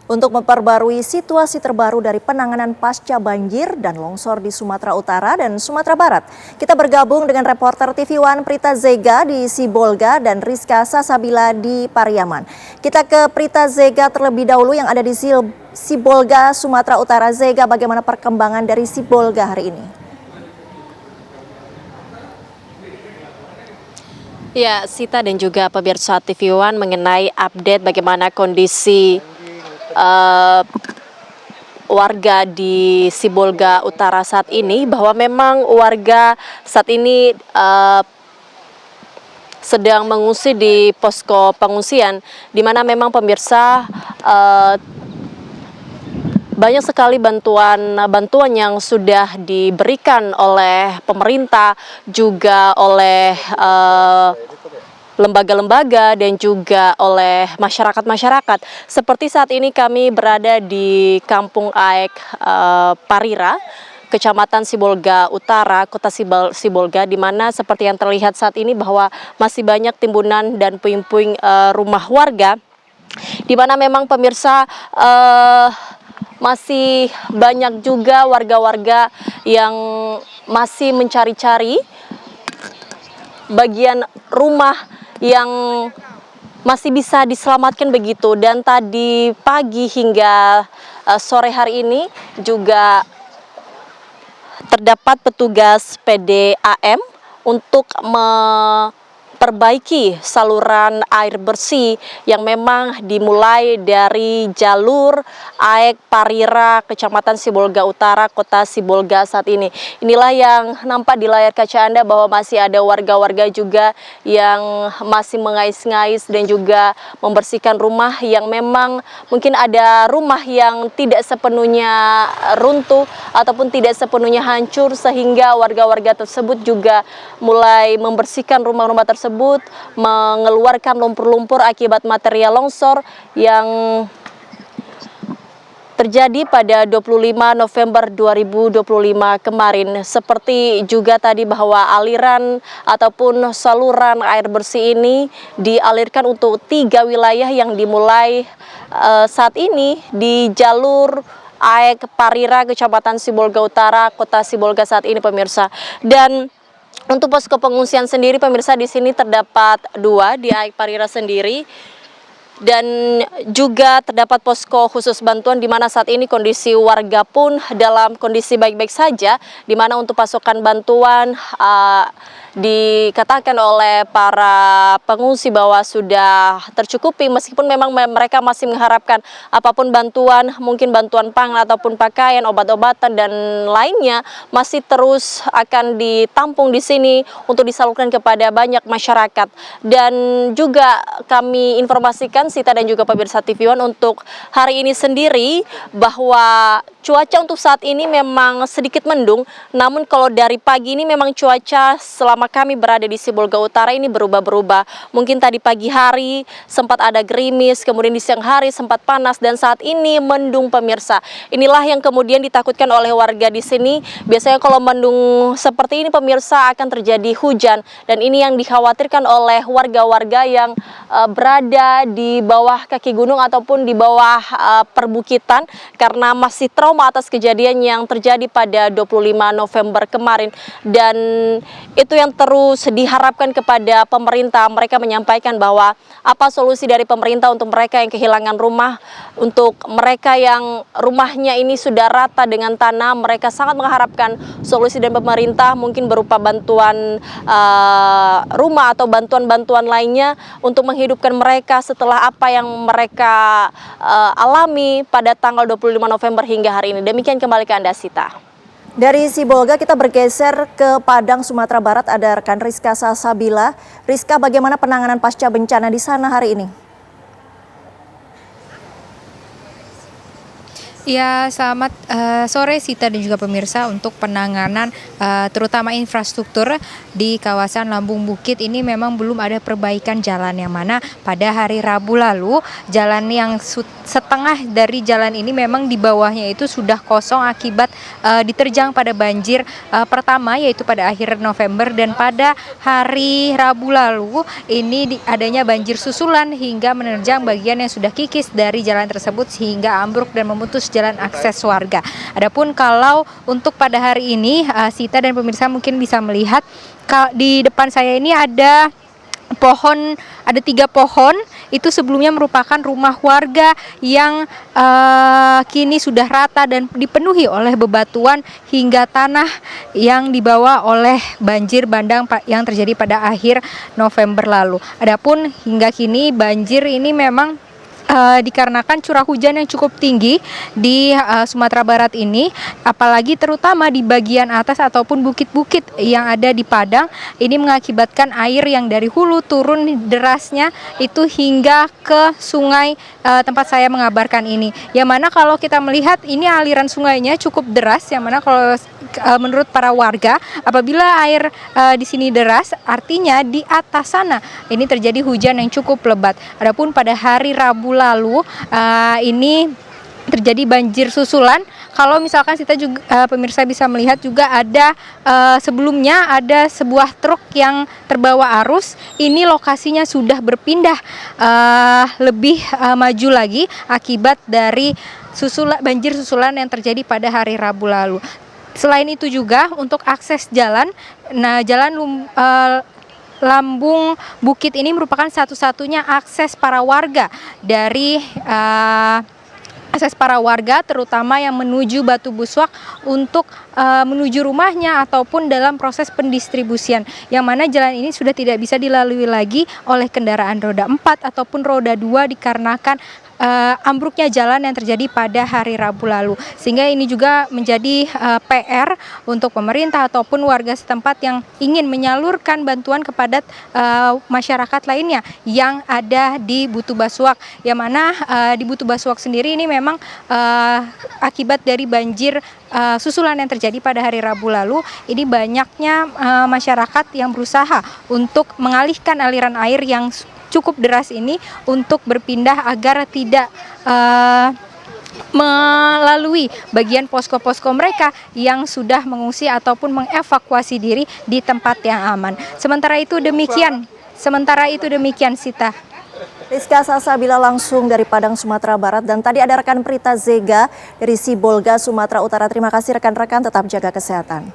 Untuk memperbarui situasi terbaru dari penanganan pasca banjir dan longsor di Sumatera Utara dan Sumatera Barat, kita bergabung dengan reporter TV One Prita Zega di Sibolga dan Rizka Sasabila di Pariaman. Kita ke Prita Zega terlebih dahulu yang ada di Sibolga, Sumatera Utara. Zega, bagaimana perkembangan dari Sibolga hari ini? Ya, Sita dan juga pemirsa TV One mengenai update bagaimana kondisi warga di Sibolga Utara saat ini, bahwa memang warga saat ini sedang mengungsi di posko pengungsian, di mana memang pemirsa banyak sekali bantuan yang sudah diberikan oleh pemerintah, juga oleh lembaga-lembaga dan juga oleh masyarakat. Seperti saat ini kami berada di Kampung Aek Parira, Kecamatan Sibolga Utara, Kota Sibolga, di mana seperti yang terlihat saat ini bahwa masih banyak timbunan dan puing-puing rumah warga, di mana memang pemirsa masih banyak juga warga-warga yang masih mencari-cari bagian rumah yang masih bisa diselamatkan begitu. Dan tadi pagi hingga sore hari ini juga terdapat petugas PDAM untuk memperbaiki saluran air bersih yang memang dimulai dari jalur Aek Parira, Kecamatan Sibolga Utara, Kota Sibolga saat ini. Inilah yang nampak di layar kaca Anda, bahwa masih ada warga-warga juga yang masih mengais-ngais dan juga membersihkan rumah yang memang mungkin ada rumah yang tidak sepenuhnya runtuh ataupun tidak sepenuhnya hancur, sehingga warga-warga tersebut juga mulai membersihkan rumah-rumah tersebut, mengeluarkan lumpur-lumpur akibat material longsor yang terjadi pada 25 November 2025 kemarin. Seperti juga tadi bahwa aliran ataupun saluran air bersih ini dialirkan untuk 3 wilayah yang dimulai saat ini di jalur Aek Parira, Kecamatan Sibolga Utara, Kota Sibolga saat ini, pemirsa. Dan untuk posko pengungsian sendiri, pemirsa, di sini terdapat 2 di Aek Parira sendiri. Dan juga terdapat posko khusus bantuan, di mana saat ini kondisi warga pun dalam kondisi baik-baik saja, di mana untuk pasokan bantuan dikatakan oleh para pengungsi bahwa sudah tercukupi, meskipun memang mereka masih mengharapkan apapun bantuan, mungkin bantuan pangan ataupun pakaian, obat-obatan dan lainnya masih terus akan ditampung di sini untuk disalurkan kepada banyak masyarakat. Dan juga kami informasikan, Sita dan juga pemirsa TV One, untuk hari ini sendiri bahwa cuaca untuk saat ini memang sedikit mendung, namun kalau dari pagi ini memang cuaca selama kami berada di Sibolga Utara ini berubah-berubah. Mungkin tadi pagi hari sempat ada gerimis, kemudian di siang hari sempat panas, dan saat ini mendung, pemirsa. Inilah yang kemudian ditakutkan oleh warga di sini. Biasanya kalau mendung seperti ini, pemirsa, akan terjadi hujan, dan ini yang dikhawatirkan oleh warga-warga yang berada di bawah kaki gunung ataupun di bawah perbukitan, karena masih trauma atas kejadian yang terjadi pada 25 November kemarin. Dan itu yang terus diharapkan kepada pemerintah. Mereka menyampaikan bahwa apa solusi dari pemerintah untuk mereka yang kehilangan rumah, untuk mereka yang rumahnya ini sudah rata dengan tanah. Mereka sangat mengharapkan solusi dari pemerintah, mungkin berupa bantuan rumah atau bantuan-bantuan lainnya untuk menghidupkan mereka setelah apa yang mereka alami pada tanggal 25 November hingga hari ini. Demikian, kembali ke Anda, Sita. Dari Sibolga kita bergeser ke Padang, Sumatera Barat. Ada rekan Rizka Sasabila. Rizka, bagaimana penanganan pasca bencana di sana hari ini? Ya, selamat sore Sita dan juga pemirsa. Untuk penanganan terutama infrastruktur di kawasan Lambung Bukit ini memang belum ada perbaikan jalan, yang mana pada hari Rabu lalu jalan yang setengah dari jalan ini memang di bawahnya itu sudah kosong akibat diterjang pada banjir pertama, yaitu pada akhir November, dan pada hari Rabu lalu ini adanya banjir susulan hingga menerjang bagian yang sudah kikis dari jalan tersebut sehingga ambruk dan memutus jalan akses warga. Adapun kalau untuk pada hari ini, Sita dan pemirsa mungkin bisa melihat di depan saya ini ada pohon, ada 3 pohon. Itu sebelumnya merupakan rumah warga yang kini sudah rata dan dipenuhi oleh bebatuan hingga tanah yang dibawa oleh banjir bandang yang terjadi pada akhir November lalu. Adapun hingga kini banjir ini memang dikarenakan curah hujan yang cukup tinggi di Sumatera Barat ini, apalagi terutama di bagian atas ataupun bukit-bukit yang ada di Padang, ini mengakibatkan air yang dari hulu turun derasnya itu hingga ke sungai tempat saya mengabarkan ini. Yang mana kalau kita melihat ini aliran sungainya cukup deras, yang mana kalau menurut para warga, apabila air di sini deras, artinya di atas sana ini terjadi hujan yang cukup lebat. Adapun pada hari Rabu lalu ini terjadi banjir susulan. Kalau misalkan kita juga pemirsa bisa melihat juga ada sebelumnya ada sebuah truk yang terbawa arus. Ini lokasinya sudah berpindah lebih maju lagi akibat dari banjir susulan yang terjadi pada hari Rabu lalu. Selain itu juga untuk akses jalan, Lambung Bukit ini merupakan satu-satunya akses para warga dari terutama yang menuju Batu Buswak untuk menuju rumahnya ataupun dalam proses pendistribusian, yang mana jalan ini sudah tidak bisa dilalui lagi oleh kendaraan roda 4 ataupun roda 2 dikarenakan ambruknya jalan yang terjadi pada hari Rabu lalu. Sehingga ini juga menjadi PR untuk pemerintah ataupun warga setempat yang ingin menyalurkan bantuan kepada masyarakat lainnya yang ada di Butuh Basuak, yang mana di Butuh Basuak sendiri ini memang akibat dari banjir susulan yang terjadi pada hari Rabu lalu, ini banyaknya masyarakat yang berusaha untuk mengalihkan aliran air yang cukup deras ini untuk berpindah agar tidak melalui bagian posko-posko mereka yang sudah mengungsi ataupun mengevakuasi diri di tempat yang aman. Sementara itu demikian Sita. Rizka Sasabila langsung dari Padang, Sumatera Barat, dan tadi ada rekan Prita Zega dari Sibolga, Sumatera Utara. Terima kasih rekan-rekan, tetap jaga kesehatan.